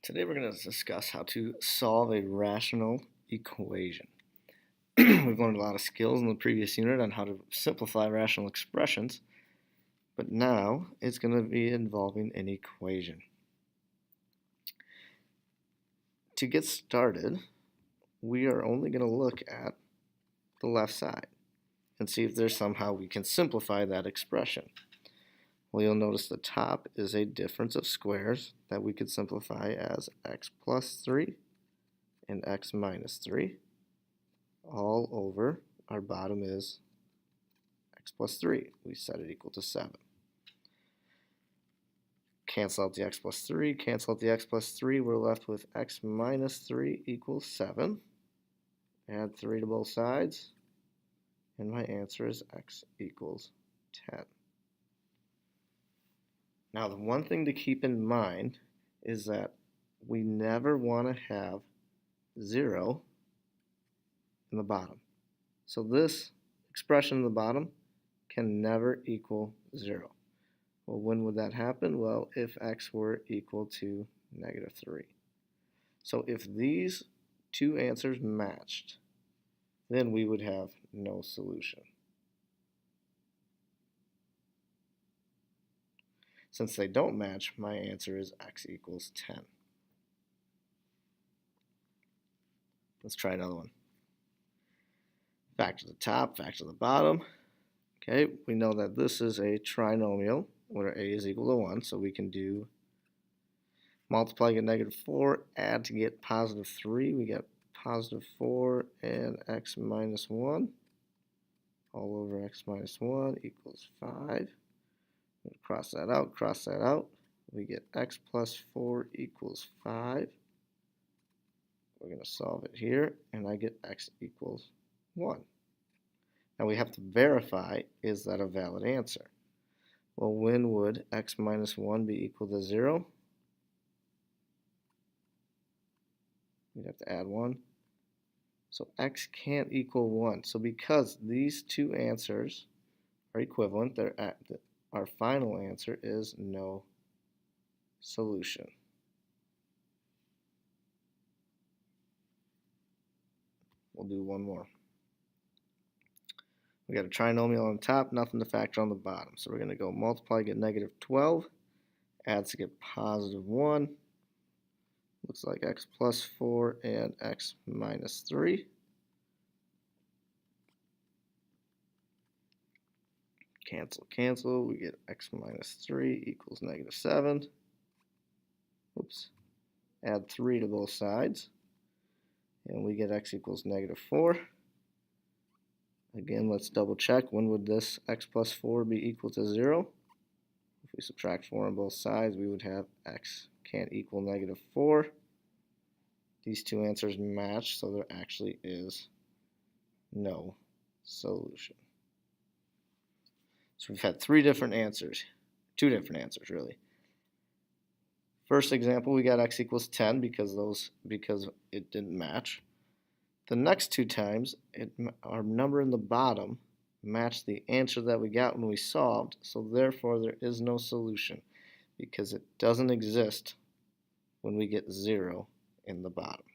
Today we're going to discuss how to solve a rational equation. We've learned a lot of skills in the previous unit on how to simplify rational expressions, but now it's going to be involving an equation. To get started, we are only going to look at the left side and see if there's somehow we can simplify that expression. Well, you'll notice the top is a difference of squares that we could simplify as x plus 3 and x minus 3 all over our bottom is x plus 3. We set it equal to 7. Cancel out the x plus 3, cancel out the x plus 3, we're left with x minus 3 equals 7. Add 3 to both sides, and my answer is x equals 10. Now, the one thing to keep in mind is that we never want to have 0 in the bottom. So this expression in the bottom can never equal 0. Well, when would that happen? Well, if x were equal to negative 3. So if these two answers matched, then we would have no solution. Since they don't match, my answer is x equals 10. Let's try another one. Factor the top, factor the bottom. Okay, we know that this is a trinomial where a is equal to 1, so we can do multiply, get negative 4, add to get positive 3. We get positive 4 and x minus 1 all over x minus 1 equals 5. Cross that out, we get x plus 4 equals 5. We're going to solve it here, and I get x equals 1. Now we have to verify, is that a valid answer? Well, when would x minus 1 be equal to 0? We'd have to add 1. So x can't equal 1. So because these two answers are equivalent, our final answer is no solution. We'll do one more. We got a trinomial on top, nothing to factor on the bottom. So we're going to go multiply, get negative 12, add to get positive 1. Looks like x plus 4 and x minus 3. Cancel, cancel. We get x minus 3 equals negative 7. Oops. Add 3 to both sides. And we get x equals negative 4. Again, let's double check. When would this x plus 4 be equal to 0? If we subtract 4 on both sides, we would have x can't equal negative 4. These two answers match, so there actually is no solution. So we've had two different answers really. First example, we got x equals 10 because it didn't match. The next two times, our number in the bottom matched the answer that we got when we solved, so therefore there is no solution because it doesn't exist when we get 0 in the bottom.